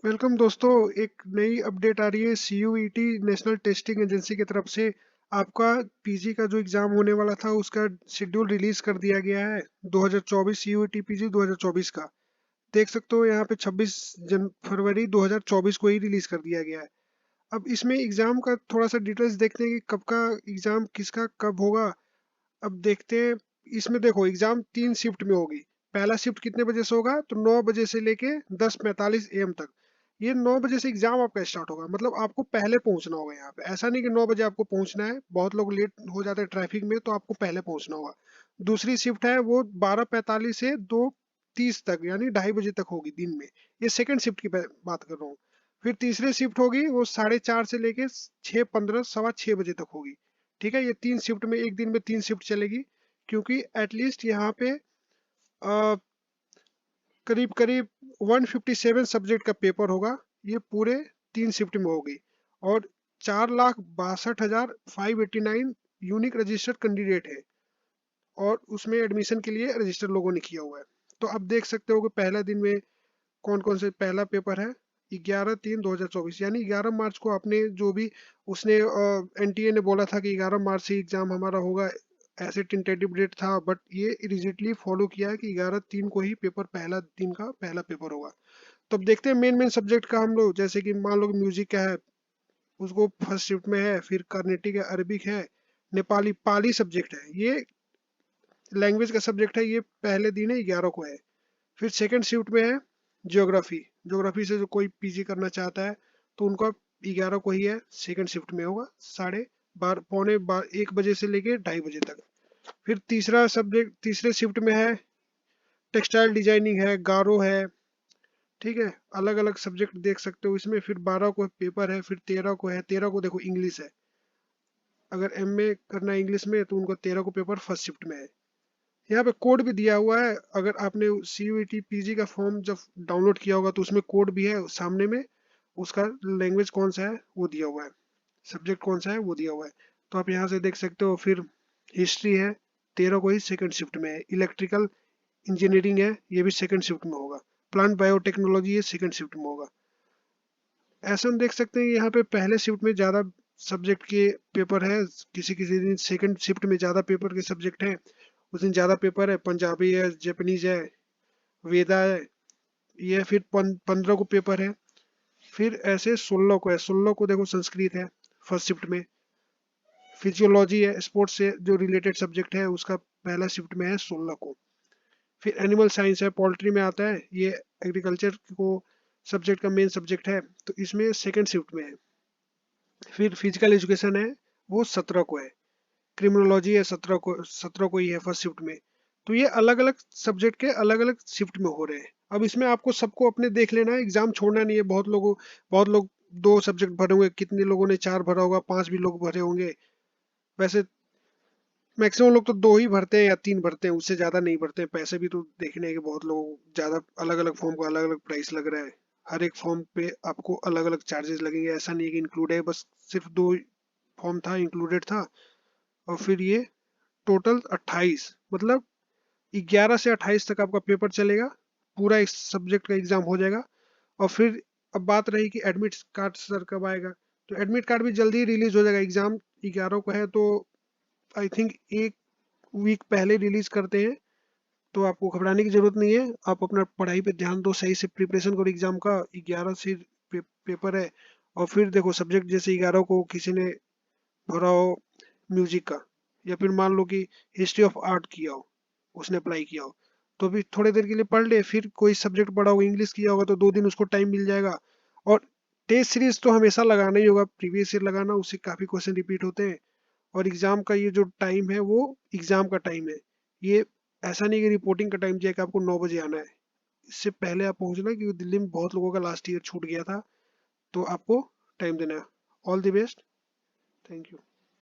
Welcome दोस्तों। एक नई अपडेट आ रही है CUET नेशनल टेस्टिंग एजेंसी की तरफ से। आपका पीजी का जो एग्जाम होने वाला था उसका शेड्यूल रिलीज कर दिया गया है। 2024 CUET पीजी 2024 का देख सकते हो यहाँ पे 26 फरवरी 2024 को ही रिलीज कर दिया गया है। अब इसमें एग्जाम का थोड़ा सा डिटेल्स देखते हैं कि कब का एग्जाम किसका कब होगा। अब देखते हैं। इसमें देखो एग्जाम 3 शिफ्ट में होगी। पहला शिफ्ट कितने बजे से होगा तो 9 बजे से लेके 10:45 AM तक। ये 9 बजे से एग्जाम आपका स्टार्ट होगा, मतलब आपको पहले पहुंचना होगा यहाँ पे। ऐसा नहीं कि 9 बजे आपको पहुंचना है, बहुत लोग लेट हो जाते हैं ट्रैफिक में, तो आपको पहले पहुंचना होगा। दूसरी शिफ्ट है वो 12:45 से 2:30 तक, यानी 2:30 बजे तक होगी दिन में। ये सेकंड शिफ्ट की बात कर रहा हूँ। फिर तीसरी शिफ्ट होगी वो 4:30 से लेके 6:15 6:15 तक होगी। ठीक है, ये 3 शिफ्ट में एक दिन में 3 शिफ्ट चलेगी। क्योंकि एटलीस्ट यहाँ पे करीब करीब 157 सब्जेक्ट का पेपर होगा। ये पूरे 3 शिफ्ट में होगी। और 4,62,589 यूनिक रजिस्टर्ड कैंडिडेट है। और उसमें एडमिशन के लिए रजिस्टर लोगों ने किया हुआ है। तो अब देख सकते हो कि पहला दिन में कौन कौन से पहला पेपर है। 11/3/2024 यानी 11 मार्च को आपने जो भी उसने NTA ने बोला था कि 11 मार्च से एग्जाम हमारा होगा। ऐसे टेंटेटिव डेट था, बट ये इरिजिटली फॉलो किया है कि 11/3 को ही पेपर पहला दिन का पहला पेपर होगा। तो अब देखते हैं मेन मेन सब्जेक्ट का हम लोग, जैसे कि मान लो म्यूजिक का है, उसको फर्स्ट शिफ्ट में है। फिर कर्नेटिक है, अरबिक है, नेपाली पाली सब्जेक्ट है, ये लैंग्वेज का सब्जेक्ट है, ये पहले दिन है 11 को है। फिर सेकंड शिफ्ट में है ज्योग्राफी। ज्योग्राफी से जो कोई पीजी करना चाहता है तो उनका 11 को ही है, सेकंड शिफ्ट में होगा 1:30 से लेके 2:30 बजे तक। फिर तीसरा सब्जेक्ट तीसरे शिफ्ट में है टेक्सटाइल डिजाइनिंग है, गारो है। ठीक है, अलग अलग सब्जेक्ट देख सकते हो इसमें। फिर 12 को पेपर है। फिर 13 को है, 13 को देखो इंग्लिश है। अगर MA करना है इंग्लिश में तो उनको 13 को पेपर फर्स्ट शिफ्ट में है। यहाँ पे कोड भी दिया हुआ है। अगर आपने CUET पीजी का फॉर्म जब डाउनलोड किया होगा तो उसमें कोड भी है सामने में। उसका लैंग्वेज कौन सा है वो दिया हुआ है, सब्जेक्ट कौन सा है वो दिया हुआ है। तो आप यहाँ से देख सकते हो। फिर हिस्ट्री है, 13 को ही सेकंड शिफ्ट में है। इलेक्ट्रिकल इंजीनियरिंग है, ये भी सेकंड शिफ्ट में होगा। प्लांट बायोटेक्नोलॉजी ये सेकंड शिफ्ट में होगा। ऐसा हम देख सकते हैं कि यहाँ पे पहले शिफ्ट में ज़्यादा सब्जेक्ट के पेपर है। किसी किसी दिन सेकंड शिफ्ट में ज़्यादा पेपर के सब्जेक्ट हैं। उस दिन ज़्यादा पेपर है, पंजाबी है, जापानीज है, वेदा है। ये फिर 15 को पेपर है। फिर ऐसे 16 को है। 16 को देखो संस्कृत है फर्स्ट शिफ्ट में। फिजियोलॉजी है, स्पोर्ट्स से जो रिलेटेड सब्जेक्ट है, उसका पहला शिफ्ट में है 16 को। फिर एनिमल साइंस है, पोल्ट्री में आता है ये। एग्रीकल्चर को सब्जेक्ट का मेन सब्जेक्ट है, तो इसमें सेकंड शिफ्ट में है। फिर फिजिकल एजुकेशन है, वो 17 को है। क्रिमिनोलॉजी है 17 को ही है फर्स्ट शिफ्ट में। तो ये अलग अलग सब्जेक्ट के अलग अलग शिफ्ट में हो रहे हैं। अब इसमें आपको सबको अपने देख लेना है, एग्जाम छोड़ना नहीं है। बहुत लोग 2 सब्जेक्ट भरे होंगे, कितने लोगों ने 4 भरा होगा, 5 भी लोग भरे होंगे। वैसे मैक्सिमम लोग तो 2 ही भरते हैं या 3 भरते हैं, उससे ज्यादा नहीं भरते हैं। पैसे भी तो देखने हैं कि बहुत लोग ज्यादा अलग अलग फॉर्म का अलग अलग प्राइस लग रहा है। हर एक फॉर्म पे आपको अलग अलग चार्जेस लगेंगे। ऐसा नहीं है कि इंक्लूड है, बस सिर्फ 2 फॉर्म था इंक्लूडेड था। और फिर ये टोटल 28, मतलब 11 से 28 तक आपका पेपर चलेगा। पूरा इस सब्जेक्ट का एग्जाम हो जाएगा। और फिर अब बात रही कि एडमिट कार्ड सर कब आएगा। तो एडमिट कार्ड भी जल्दी ही रिलीज हो जाएगा। एग्जाम 11 को है तो आई थिंक एक वीक पहले रिलीज करते हैं। तो आपको घबराने की जरूरत नहीं है। आप अपना पढ़ाई पे ध्यान दो, सही से प्रिपरेशन करो। एग्जाम का 11 से पेपर है। और फिर देखो सब्जेक्ट जैसे 11 को किसी ने भरा हो म्यूजिक का, या फिर मान लो कि हिस्ट्री ऑफ आर्ट किया हो, उसने अप्लाई किया हो, तो भी थोड़ी देर के लिए पढ़ ले। फिर कोई सब्जेक्ट पढ़ा होगा, इंग्लिश किया होगा, तो 2 दिन उसको टाइम मिल जाएगा। और टेस्ट सीरीज तो हमेशा लगाना ही होगा, प्रीवियस ईयर लगाना, उससे काफी क्वेश्चन रिपीट होते हैं। और एग्जाम का ये जो टाइम है वो एग्जाम का टाइम है। ये ऐसा नहीं कि रिपोर्टिंग का टाइम दिया कि आपको 9 बजे आना है। इससे पहले आप पहुंचना, क्योंकि दिल्ली में बहुत लोगों का लास्ट ईयर छूट गया था। तो आपको टाइम देना है। All the best. Thank you.